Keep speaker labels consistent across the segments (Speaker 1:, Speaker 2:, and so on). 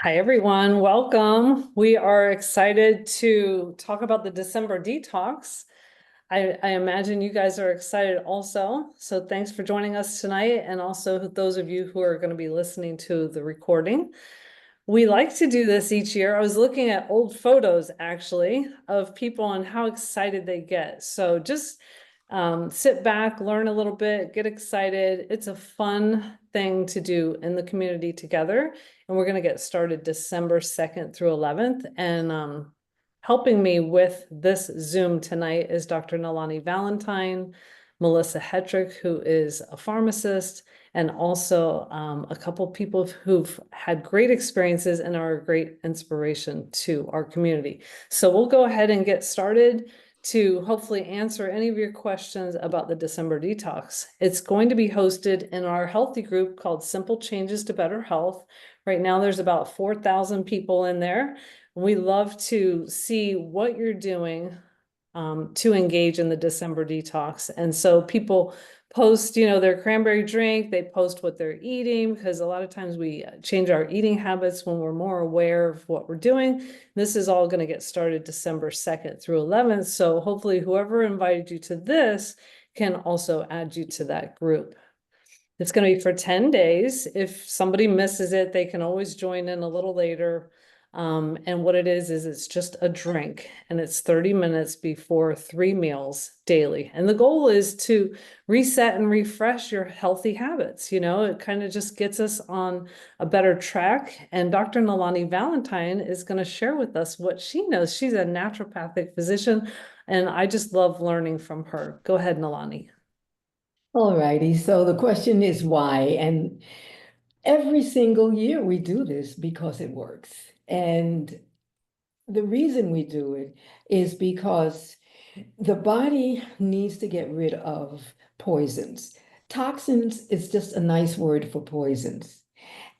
Speaker 1: Hi, everyone. Welcome. We are excited to talk about the December detox. I imagine you guys are excited also. So thanks for joining us tonight, and also those of you who are going to be listening to the recording. We like to do this each year. I was looking at old photos actually of people and how excited they get. So just sit back, learn a little bit, get excited. It's a fun thing to do in the community together. And we're going to get started December 2nd through 11th. And helping me with this Zoom tonight is Dr. Nalani Valentine, Melissa Hetrick, who is a pharmacist, and also a couple people who've had great experiences and are a great inspiration to our community. So we'll go ahead and get started to hopefully answer any of your questions about the December detox. It's going to be hosted in our healthy group called Simple Changes to Better Health. Right now, there's about 4,000 people in there. We love to see what you're doing to engage in the December detox. And so people post, their cranberry drink, they post what they're eating, because a lot of times we change our eating habits when we're more aware of what we're doing. This is all going to get started December 2nd through 11th. So hopefully whoever invited you to this can also add you to that group. It's going to be for 10 days. If somebody misses it, they can always join in a little later. And what it is it's just a drink, and it's 30 minutes before 3 meals daily. And the goal is to reset and refresh your healthy habits. It kind of just gets us on a better track. And Dr. Nalani Valentine is going to share with us what she knows. She's a naturopathic physician, and I just love learning from her. Go ahead, Nalani.
Speaker 2: All righty. So the question is why? And every single year we do this because it works. And the reason we do it is because the body needs to get rid of poisons. Toxins is just a nice word for poisons.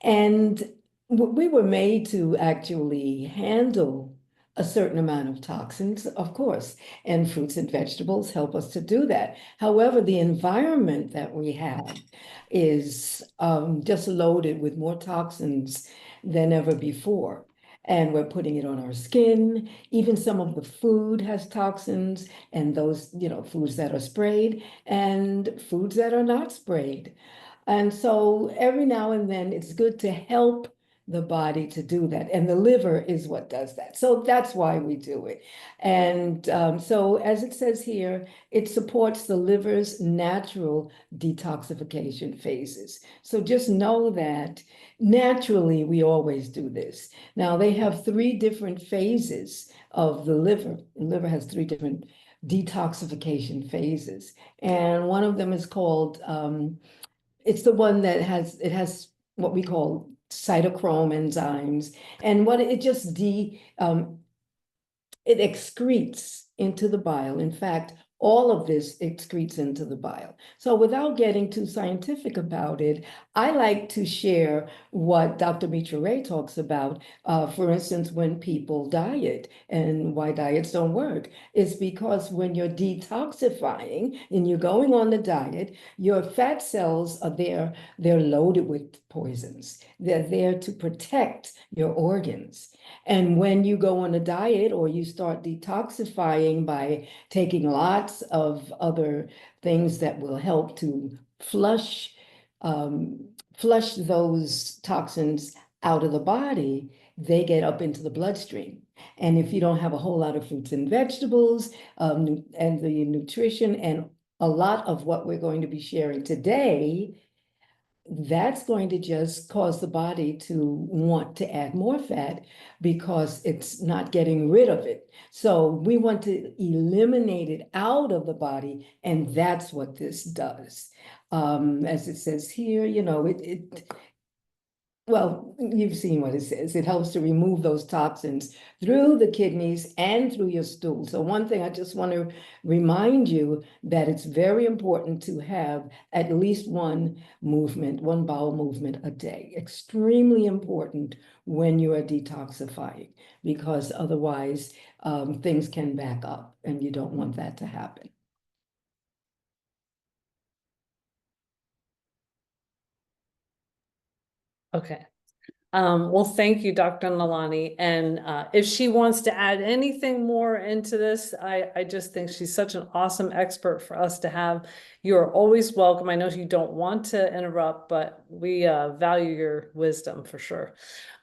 Speaker 2: And we were made to actually handle a certain amount of toxins, of course, and fruits and vegetables help us to do that. However, the environment that we have is just loaded with more toxins than ever before. And we're putting it on our skin. Even some of the food has toxins, and those, foods that are sprayed and foods that are not sprayed. And so every now and then it's good to help the body to do that. And the liver is what does that. So that's why we do it. And so, as it says here, it supports the liver's natural detoxification phases. So just know that naturally we always do this. Now, they have three different phases of the liver. The liver has three different detoxification phases. And one of them is called it's the one that has what we call cytochrome enzymes, and what it just it excretes into the bile. In fact, all of this excretes into the bile. So without getting too scientific about it, I like to share what Dr. Mitra Ray talks about. For instance, when people diet and why diets don't work is because when you're detoxifying and you're going on the diet, your fat cells are there. They're loaded with poisons. They're there to protect your organs. And when you go on a diet or you start detoxifying by taking lots of other things that will help to flush those toxins out of the body, they get up into the bloodstream. And if you don't have a whole lot of fruits and vegetables, and the nutrition and a lot of what we're going to be sharing today, that's going to just cause the body to want to add more fat because it's not getting rid of it. So we want to eliminate it out of the body, and that's what this does. As it says here, well, you've seen what it says. It helps to remove those toxins through the kidneys and through your stool. So one thing I just want to remind you that it's very important to have at least one bowel movement a day. Extremely important when you are detoxifying, because otherwise things can back up and you don't want that to happen.
Speaker 1: Okay. Well, thank you, Dr. Nalani. And if she wants to add anything more into this, I just think she's such an awesome expert for us to have. You're always welcome. I know you don't want to interrupt, but we value your wisdom for sure.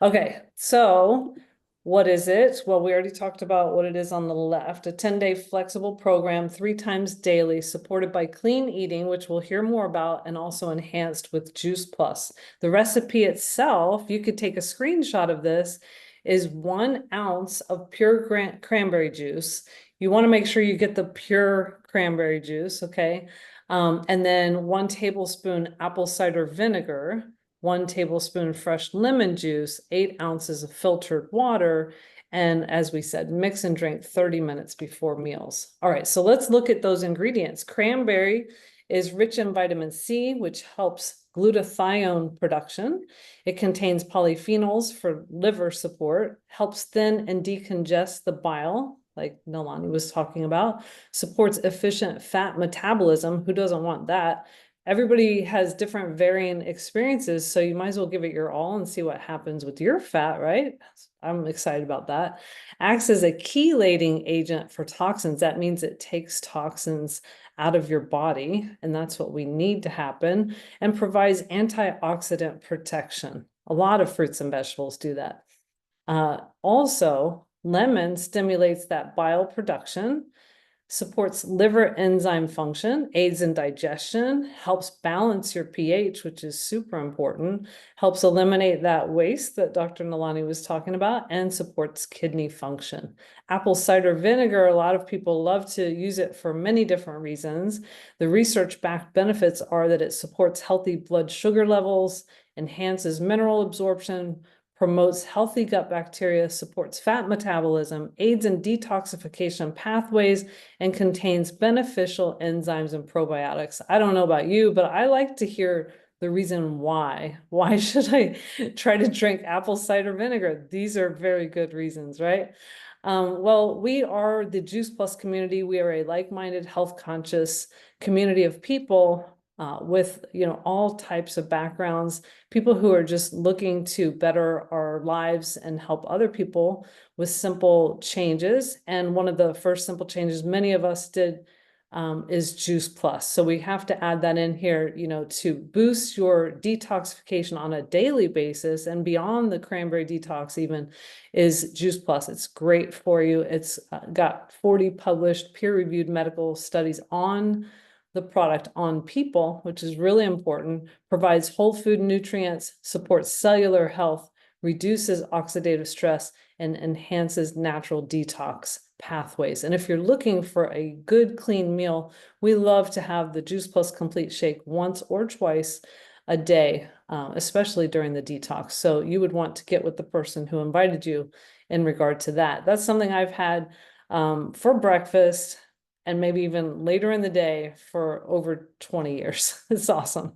Speaker 1: Okay, so what is it? Well, we already talked about what it is on the left, a 10-day flexible program, 3 times daily, supported by clean eating, which we'll hear more about, and also enhanced with Juice Plus. The recipe itself, you could take a screenshot of this, is 1 ounce of pure cranberry juice. You want to make sure you get the pure cranberry juice, okay? And then 1 tablespoon apple cider vinegar, 1 tablespoon fresh lemon juice, 8 ounces of filtered water, and as we said, mix and drink 30 minutes before meals. All right, so let's look at those ingredients. Cranberry is rich in vitamin C, which helps glutathione production. It contains polyphenols for liver support, helps thin and decongest the bile, like Nalani was talking about, supports efficient fat metabolism. Who doesn't want that? Everybody has different varying experiences, so you might as well give it your all and see what happens with your fat, right? I'm excited about that. Acts as a chelating agent for toxins. That means it takes toxins out of your body, and that's what we need to happen, and provides antioxidant protection. A lot of fruits and vegetables do that. Also, lemon stimulates that bile production, supports liver enzyme function, aids in digestion, helps balance your pH, which is super important, helps eliminate that waste that Dr. Nalani was talking about, and supports kidney function. Apple cider vinegar, a lot of people love to use it for many different reasons. The research-backed benefits are that it supports healthy blood sugar levels, enhances mineral absorption, promotes healthy gut bacteria, supports fat metabolism, aids in detoxification pathways, and contains beneficial enzymes and probiotics. I don't know about you, but I like to hear the reason why. Why should I try to drink apple cider vinegar? These are very good reasons, right? Well, we are the Juice Plus community. We are a like-minded, health-conscious community of people with all types of backgrounds, people who are just looking to better our lives and help other people with simple changes. And one of the first simple changes many of us did is Juice Plus. So we have to add that in here, to boost your detoxification on a daily basis and beyond the cranberry detox even is Juice Plus. It's great for you. It's got 40 published peer-reviewed medical studies on the product on people, which is really important, provides whole food nutrients, supports cellular health, reduces oxidative stress, and enhances natural detox pathways. And if you're looking for a good, clean meal, we love to have the Juice Plus Complete Shake once or twice a day, especially during the detox. So you would want to get with the person who invited you in regard to that. That's something I've had for breakfast and maybe even later in the day for over 20 years. It's awesome.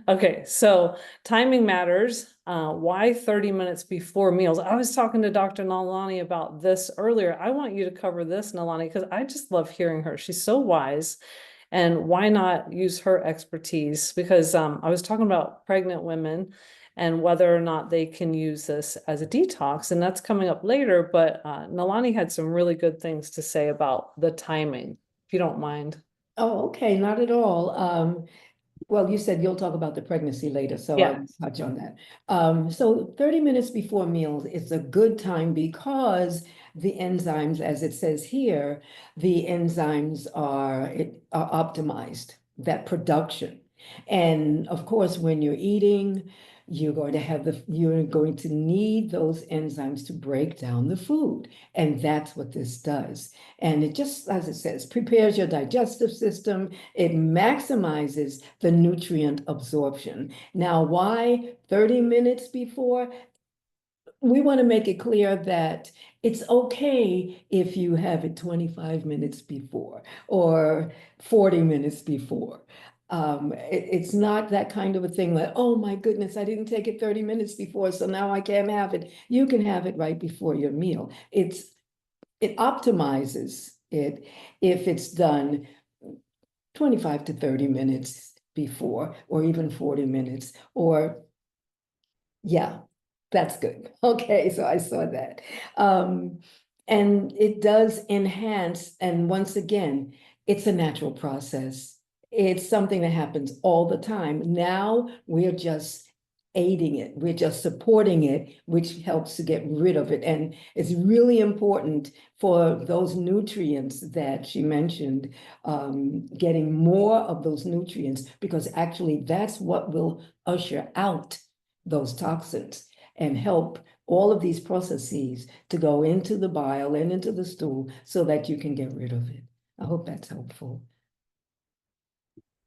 Speaker 1: Okay, so timing matters. Why 30 minutes before meals? I was talking to Dr. Nalani about this earlier. I want you to cover this, Nalani, because I just love hearing her. She's so wise. And why not use her expertise? Because I was talking about pregnant women and whether or not they can use this as a detox. And that's coming up later. But Nalani had some really good things to say about the timing, if you don't mind.
Speaker 2: Oh, okay, not at all. Well, you said you'll talk about the pregnancy later, so I
Speaker 1: Yeah.
Speaker 2: will touch on that. So 30 minutes before meals is a good time because the enzymes, as it says here, the enzymes are optimized, that production. And of course, when you're eating, you're going to need those enzymes to break down the food. And that's what this does. And it just, as it says, prepares your digestive system. It maximizes the nutrient absorption. Now, why 30 minutes before? We want to make it clear that it's okay if you have it 25 minutes before or 40 minutes before. It's not that kind of a thing like, oh my goodness, I didn't take it 30 minutes before, so now I can't have it. You can have it right before your meal. It optimizes it if it's done 25 to 30 minutes before, or even 40 minutes, or yeah. That's good. Okay, so I saw that. Um, and it does enhance, and once again, it's a natural process. It's something that happens all the time. Now we're just aiding it, we're just supporting it, which helps to get rid of it. And it's really important for those nutrients that she mentioned, getting more of those nutrients, because actually that's what will usher out those toxins and help all of these processes to go into the bile and into the stool so that you can get rid of it. I hope that's helpful.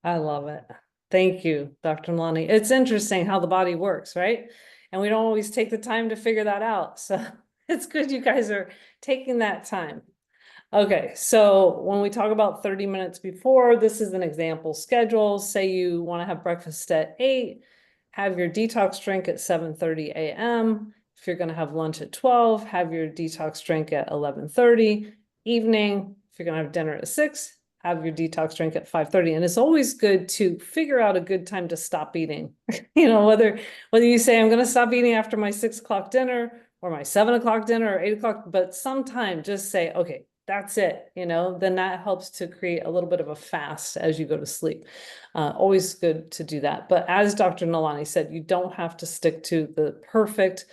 Speaker 1: I love it. Thank you, Dr. Milani. It's interesting how the body works, right? And we don't always take the time to figure that out. So it's good you guys are taking that time. Okay, so when we talk about 30 minutes before, this is an example schedule. Say you want to have breakfast at 8, have your detox drink at 7:30 a.m. If you're going to have lunch at 12, have your detox drink at 11:30. Evening, if you're going to have dinner at 6, have your detox drink at 5:30. And it's always good to figure out a good time to stop eating. Whether you say I'm going to stop eating after my 6 o'clock dinner or my 7 o'clock dinner or 8 o'clock, but sometime just say, okay, that's it, then that helps to create a little bit of a fast as you go to sleep. Always good to do that. But as Dr. Nalani said, you don't have to stick to the perfect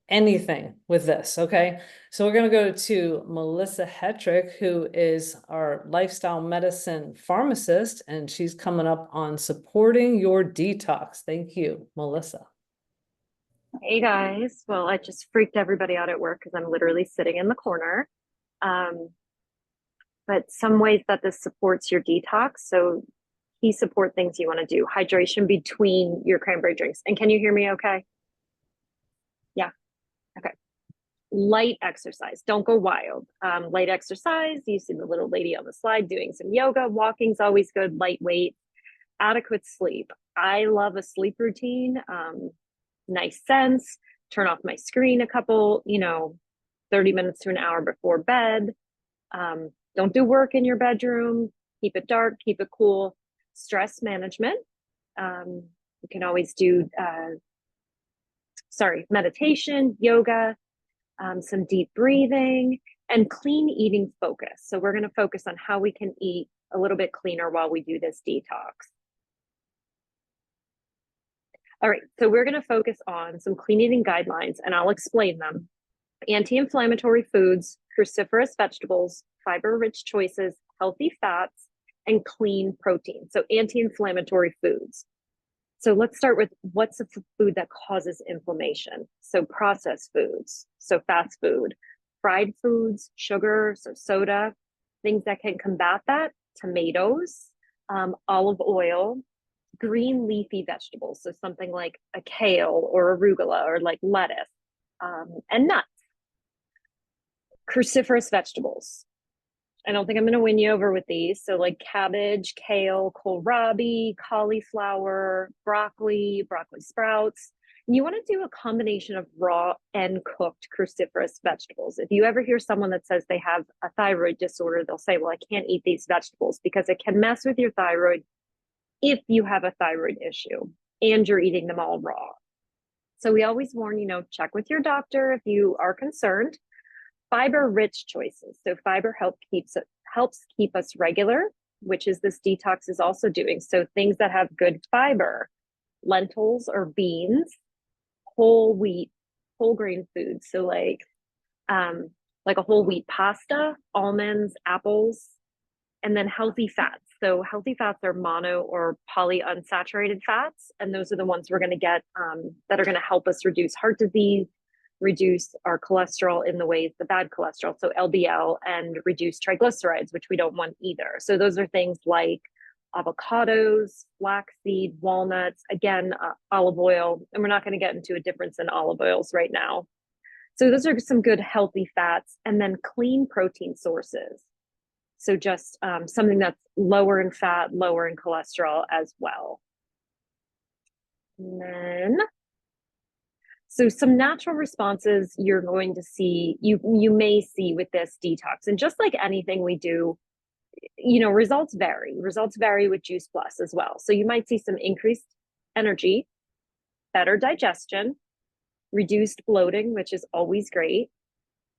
Speaker 1: anything with this, okay? So we're going to go to Melissa Hetrick, who is our lifestyle medicine pharmacist, and she's coming up on supporting your detox. Thank you, Melissa.
Speaker 3: Hey guys. Well, I just freaked everybody out at work because I'm literally sitting in the corner. But some ways that this supports your detox. So key support things you want to do. Hydration between your cranberry drinks. And can you hear me okay? Yeah. Okay. Light exercise. Don't go wild. Light exercise. You see the little lady on the slide doing some yoga. Walking's always good. Lightweight. Adequate sleep. I love a sleep routine. Nice sense. Turn off my screen a couple, 30 minutes to an hour before bed. Don't do work in your bedroom. Keep it dark, keep it cool. Stress management. You can always do, meditation, yoga, some deep breathing, and clean eating focus. So we're going to focus on how we can eat a little bit cleaner while we do this detox. All right, so we're going to focus on some clean eating guidelines, and I'll explain them. Anti-inflammatory foods, cruciferous vegetables, fiber-rich choices, healthy fats, and clean protein. So anti-inflammatory foods. So let's start with what's a food that causes inflammation. So processed foods, so fast food, fried foods, sugar, so soda, things that can combat that, tomatoes, olive oil, green leafy vegetables, so something like a kale or arugula or like lettuce, and nuts. Cruciferous vegetables. I don't think I'm going to win you over with these. So like cabbage, kale, kohlrabi, cauliflower, broccoli sprouts. And you want to do a combination of raw and cooked cruciferous vegetables. If you ever hear someone that says they have a thyroid disorder, they'll say, well, I can't eat these vegetables because it can mess with your thyroid if you have a thyroid issue and you're eating them all raw. So we always warn, check with your doctor if you are concerned. Fiber-rich choices. So fiber helps keep us regular, which is this detox is also doing. So things that have good fiber, lentils or beans, whole wheat, whole grain foods. So like a whole wheat pasta, almonds, apples, and then healthy fats. So healthy fats are mono or polyunsaturated fats, and those are the ones we're going to get that are going to help us reduce heart disease, reduce our cholesterol in the ways, the bad cholesterol, so LDL, and reduce triglycerides, which we don't want either. So those are things like avocados, flaxseed, walnuts, again, olive oil, and we're not going to get into a difference in olive oils right now. So those are some good healthy fats, and then clean protein sources. So just something that's lower in fat, lower in cholesterol as well. And then, so some natural responses you're going to see, you may see with this detox. And just like anything we do, results vary. Results vary with Juice Plus as well. So you might see some increased energy, better digestion, reduced bloating, which is always great,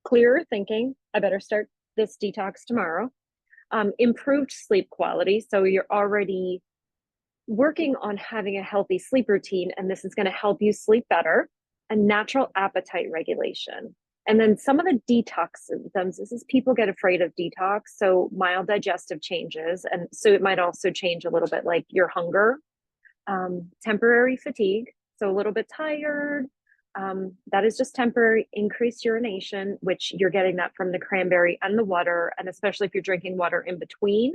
Speaker 3: clearer thinking. I better start this detox tomorrow. Improved sleep quality. So you're already working on having a healthy sleep routine, and this is going to help you sleep better. And natural appetite regulation. And then some of the detox symptoms, this is people get afraid of detox. So mild digestive changes. And so it might also change a little bit like your hunger, temporary fatigue. So a little bit tired. That is just temporary. Increased urination, which you're getting that from the cranberry and the water. And especially if you're drinking water in between,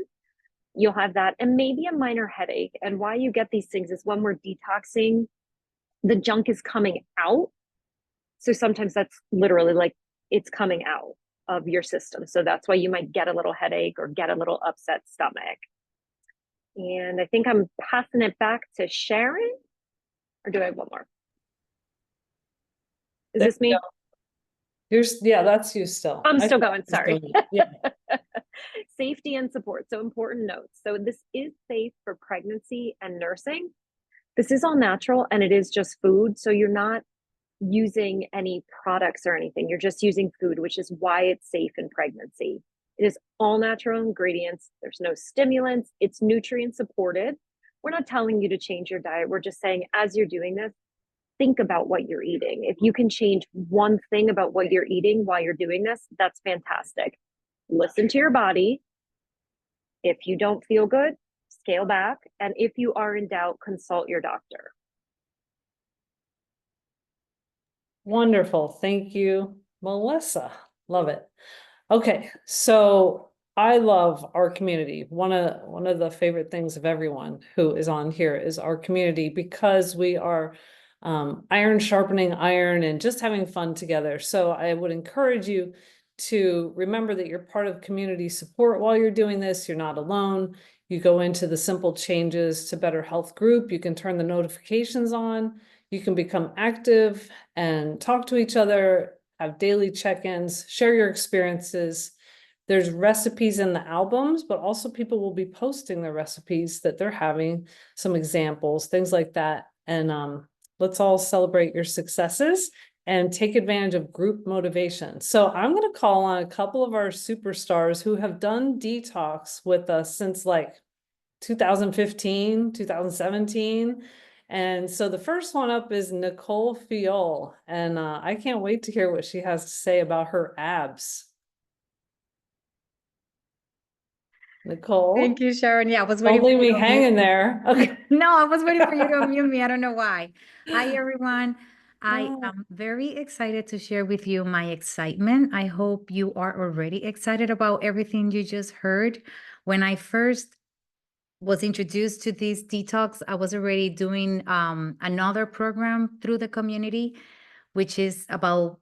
Speaker 3: you'll have that. And maybe a minor headache. And why you get these things is when we're detoxing, the junk is coming out. So sometimes that's literally like it's coming out of your system. So that's why you might get a little headache or get a little upset stomach. And I think I'm passing it back to Sharon. Or do I have one more? Is
Speaker 1: There
Speaker 3: this me?
Speaker 1: Yeah, that's you still.
Speaker 3: I'm
Speaker 1: I
Speaker 3: still
Speaker 1: thought
Speaker 3: going,
Speaker 1: it was
Speaker 3: sorry.
Speaker 1: going. Yeah.
Speaker 3: Safety and support. So important notes. So this is safe for pregnancy and nursing. This is all natural and it is just food. So you're not using any products or anything. You're just using food, which is why it's safe in pregnancy. It is all natural ingredients. There's no stimulants. It's nutrient supported. We're not telling you to change your diet. We're just saying, as you're doing this, think about what you're eating. If you can change one thing about what you're eating while you're doing this, that's fantastic. Listen to your body. If you don't feel good, scale back. And if you are in doubt, consult your doctor.
Speaker 1: Wonderful. Thank you, Melissa. Love it. Okay, so I love our community. One of the favorite things of everyone who is on here is our community, because we are iron sharpening iron and just having fun together. So I would encourage you to remember that you're part of community support while you're doing this. You're not alone. You go into the Simple Changes to Better Health group. You can turn the notifications on. You can become active and talk to each other, have daily check-ins, share your experiences. There's recipes in the albums, but also people will be posting their recipes that they're having, some examples, things like that. And let's all celebrate your successes and take advantage of group motivation. So I'm going to call on a couple of our superstars who have done detox with us since like 2015, 2017. And so the first one up is Nicole Fiol. And I can't wait to hear what she has to say about her abs. Nicole?
Speaker 4: Thank you, Sharon. Yeah, I was
Speaker 1: Don't
Speaker 4: waiting for
Speaker 1: leave
Speaker 4: you
Speaker 1: me
Speaker 4: to unmute
Speaker 1: hanging
Speaker 4: me.
Speaker 1: there. Okay.
Speaker 4: No, I was waiting for you to unmute me. I don't know why. Hi, everyone. I
Speaker 1: Oh.
Speaker 4: am very excited to share with you my excitement. I hope you are already excited about everything you just heard. When I first was introduced to this detox, I was already doing another program through the community, which is about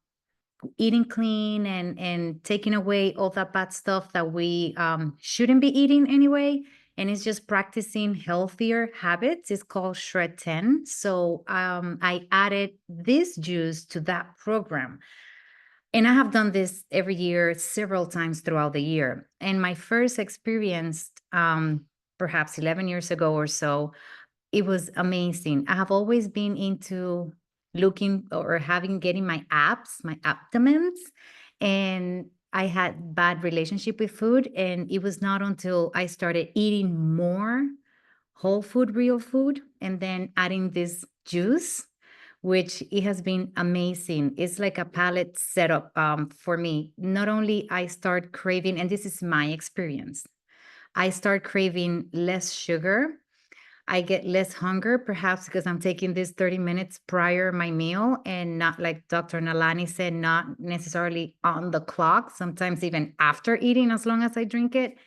Speaker 4: eating clean and taking away all that bad stuff that we shouldn't be eating anyway. And it's just practicing healthier habits. It's called Shred 10. So I added this juice to that program. And I have done this every year, several times throughout the year. And my first experience, perhaps 11 years ago or so, it was amazing. I have always been into looking or getting my abs, my abdomens, and I had bad relationship with food. And it was not until I started eating more whole food, real food, and then adding this juice, which it has been amazing. It's like a palate setup for me. Not only I start craving, and this is my experience, I start craving less sugar. I get less hunger, perhaps because I'm taking this 30 minutes prior my meal and not like Dr. Nalani said, not necessarily on the clock, sometimes even after eating, as long as I drink it.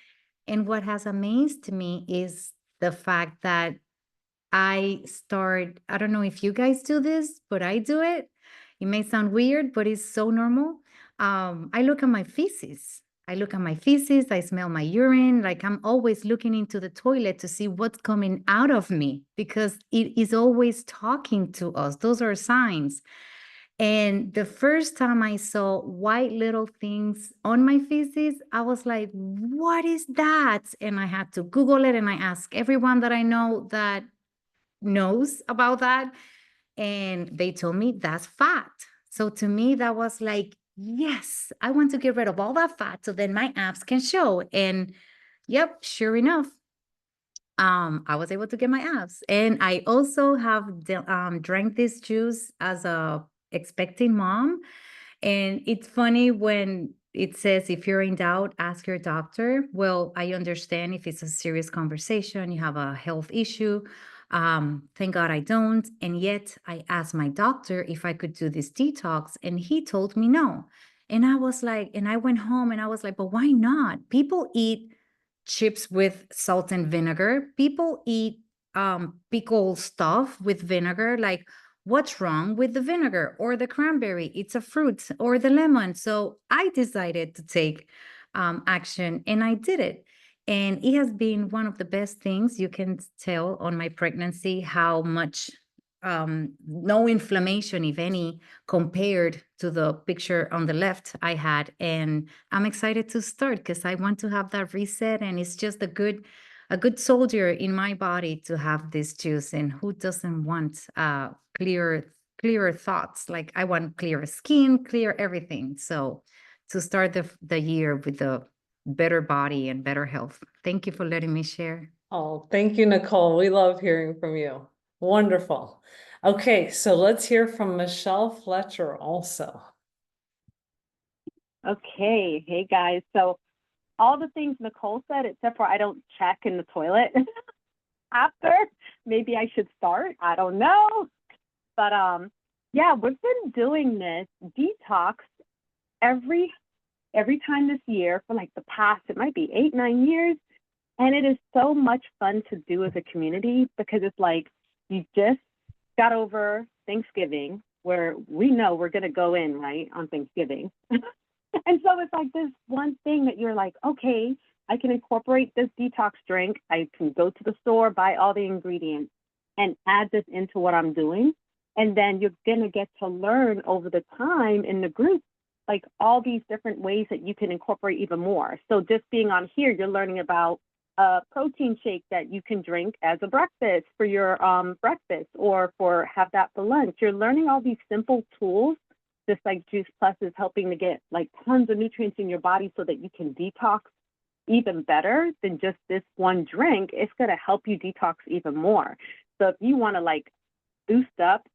Speaker 4: And what has amazed me is the fact that I don't know if you guys do this, but I do it. It may sound weird, but it's so normal. I look at my feces. I smell my urine. Like I'm always looking into the toilet to see what's coming out of me because it is always talking to us. Those are signs. And the first time I saw white little things on my feces, I was like, what is that? And I had to Google it and I asked everyone that I know that knows about that. and they told me that's fat. So to me, that was like, yes, I want to get rid of all that fat so then my abs can show. And yep, sure enough, I was able to get my abs. And I also have drank this juice as a expecting mom. And it's funny when it says, if you're in doubt, ask your doctor. Well, I understand if it's a serious conversation, you have a health issue. Thank God I don't. And yet I asked my doctor if I could do this detox, and he told me no. And I was like, and I went home and I was like, but why not? People eat chips with salt and vinegar. People eat pickled stuff with vinegar. Like, what's wrong with the vinegar or the cranberry? It's a fruit, or the lemon. So I decided to take action, and I did it. And it has been one of the best things. You can tell on my pregnancy how much no inflammation, if any, compared to the picture on the left I had. And I'm excited to start because I want to have that reset. And it's just a good soldier in my body to have this juice. And who doesn't want clearer thoughts? Like, I want clear skin, clear everything. So to start the year with a better body and better health. Thank you for letting me share.
Speaker 1: Oh, thank you, Nicole. We love hearing from you. Wonderful. Okay, so let's hear from Michelle Fletcher also.
Speaker 5: Okay, hey guys. So all the things Nicole said, except for I don't check in the toilet after. Maybe I should start. I don't know. But yeah, we've been doing this detox every time this year for like the past, it might be 8-9 years. And it is so much fun to do as a community because it's like you just got over Thanksgiving, where we know we're going to go in, right, on Thanksgiving. And so it's like this one thing that you're like, okay, I can incorporate this detox drink. I can go to the store, buy all the ingredients, and add this into what I'm doing. And then you're going to get to learn over the time in the group, like all these different ways that you can incorporate even more. So just being on here, you're learning about a protein shake that you can drink as a breakfast for your breakfast, or have that for lunch. You're learning all these simple tools, just like Juice Plus is helping to get like tons of nutrients in your body so that you can detox even better than just this one drink. It's going to help you detox even more. So if you want to like boost up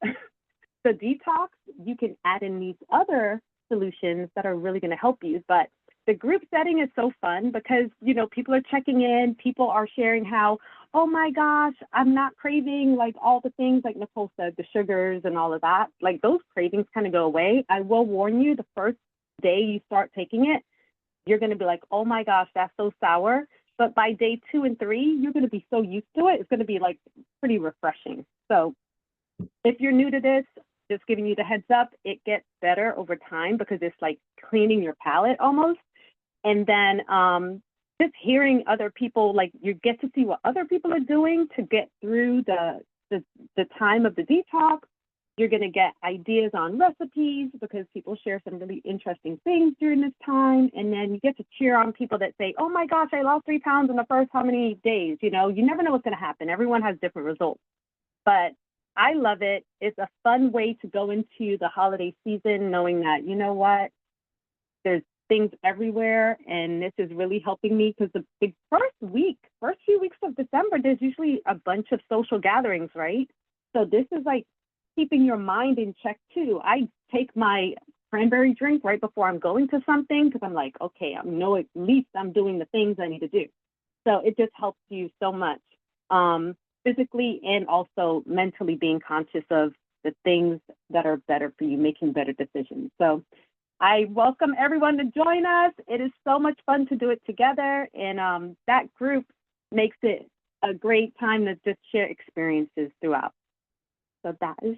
Speaker 5: the detox, you can add in these other solutions that are really going to help you. But the group setting is so fun because, you know, people are checking in, people are sharing how, oh my gosh, I'm not craving like all the things like Nicole said, the sugars and all of that. Like those cravings kind of go away. I will warn you, the first day you start taking it, you're going to be like, oh my gosh, that's so sour. But by day 2 and 3, you're going to be so used to it. It's going to be like pretty refreshing. So if you're new to this, just giving you the heads up, it gets better over time because it's like cleaning your palate almost. And then just hearing other people, like you get to see what other people are doing to get through the time of the detox. You're going to get ideas on recipes because people share some really interesting things during this time. And then you get to cheer on people that say, oh my gosh, I lost 3 pounds in the first how many days? You know, you never know what's going to happen. Everyone has different results. But I love it. It's a fun way to go into the holiday season knowing that, you know what, there's things everywhere, and this is really helping me because the first few weeks of December, there's usually a bunch of social gatherings, right? So this is like keeping your mind in check too. I take my cranberry drink right before I'm going to something because I'm like, okay, I know at least I'm doing the things I need to do. So it just helps you so much, physically and also mentally, being conscious of the things that are better for you, making better decisions. So I welcome everyone to join us. It is so much fun to do it together. And that group makes it a great time to just share experiences throughout. So that is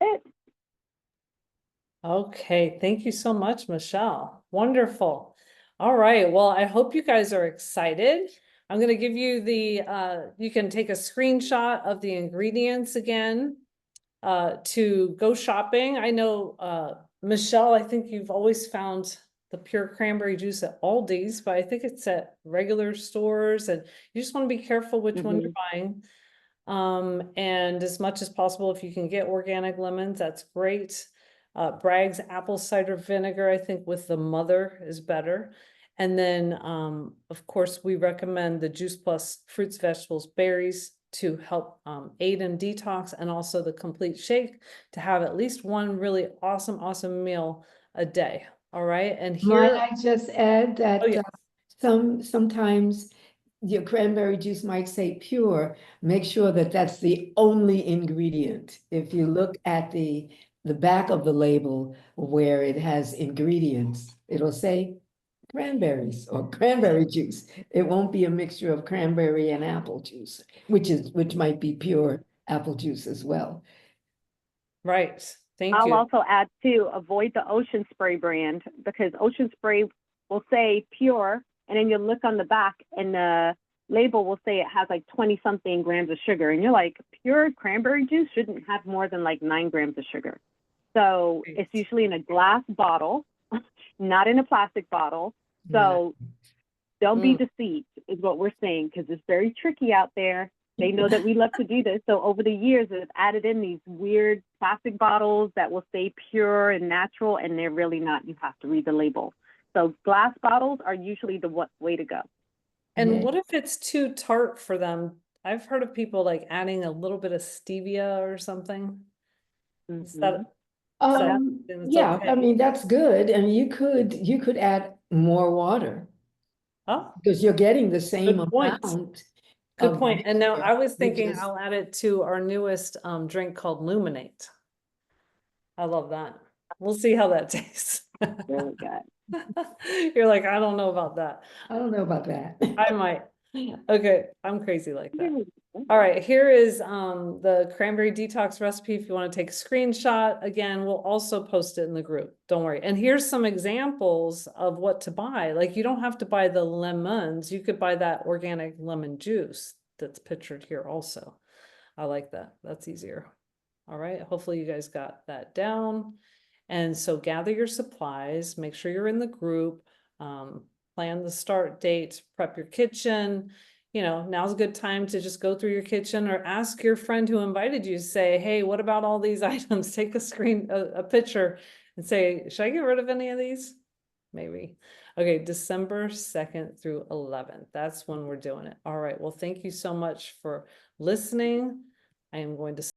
Speaker 5: it.
Speaker 1: Okay, thank you so much, Michelle. Wonderful. All right, well, I hope you guys are excited. I'm going to give you you can take a screenshot of the ingredients again to go shopping. I know, Michelle, I think you've always found the pure cranberry juice at Aldi's, but I think it's at regular stores, and you just want to be careful which one you're buying. And as much as possible, if you can get organic lemons, that's great. Bragg's apple cider vinegar, I think with the mother is better. And then, of course, we recommend the Juice Plus fruits, vegetables, berries to help aid in detox, and also the complete shake to have at least one really awesome meal a day. All right. And
Speaker 2: Might
Speaker 1: here,
Speaker 2: I just add that
Speaker 1: oh yeah,
Speaker 2: sometimes your cranberry juice might say pure. Make sure that that's the only ingredient. If you look at the back of the label where it has ingredients, it'll say cranberries or cranberry juice. It won't be a mixture of cranberry and apple juice, which might be pure apple juice as well.
Speaker 1: right. Thank
Speaker 5: I'll
Speaker 1: you.
Speaker 5: also add too, avoid the Ocean Spray brand, because Ocean Spray will say pure, and then you look on the back and the label will say it has like 20 something grams of sugar. And you're like, pure cranberry juice shouldn't have more than like 9 grams of sugar. So
Speaker 1: Right.
Speaker 5: it's usually in a glass bottle, not in a plastic bottle. So don't be deceived is what we're saying, because it's very tricky out there. They know that we love to do this. So over the years, they've added in these weird plastic bottles that will say pure and natural, and they're really not. You have to read the label. So glass bottles are usually the way to go.
Speaker 1: And
Speaker 2: Yeah.
Speaker 1: what if it's too tart for them? I've heard of people like adding a little bit of stevia or something. Is that, is that something that's
Speaker 2: Yeah,
Speaker 1: okay?
Speaker 2: I mean, that's good. And you could add more water
Speaker 1: Oh,
Speaker 2: because you're getting the same
Speaker 1: good point.
Speaker 2: amount
Speaker 1: Good
Speaker 2: of
Speaker 1: point. And now
Speaker 2: mixture.
Speaker 1: I was
Speaker 2: You
Speaker 1: thinking
Speaker 2: just-
Speaker 1: I'll add it to our newest drink called Luminate. I love that. We'll see how that tastes.
Speaker 5: Really good.
Speaker 1: You're like, I don't know about that.
Speaker 2: I don't know about that.
Speaker 1: I might. Okay, I'm crazy like that.
Speaker 5: Really good.
Speaker 1: All right, here is the cranberry detox recipe. If you want to take a screenshot, again, we'll also post it in the group. Don't worry. And here's some examples of what to buy. Like, you don't have to buy the lemons. You could buy that organic lemon juice that's pictured here also. I like that. That's easier. All right, hopefully you guys got that down. And so gather your supplies, make sure you're in the group, plan the start date, prep your kitchen. You know, now's a good time to just go through your kitchen or ask your friend who invited you, say, hey, what about all these items? Take a picture and say, should I get rid of any of these? Maybe. Okay, December 2nd through 11th. That's when we're doing it. All right, well, thank you so much for listening. I am going to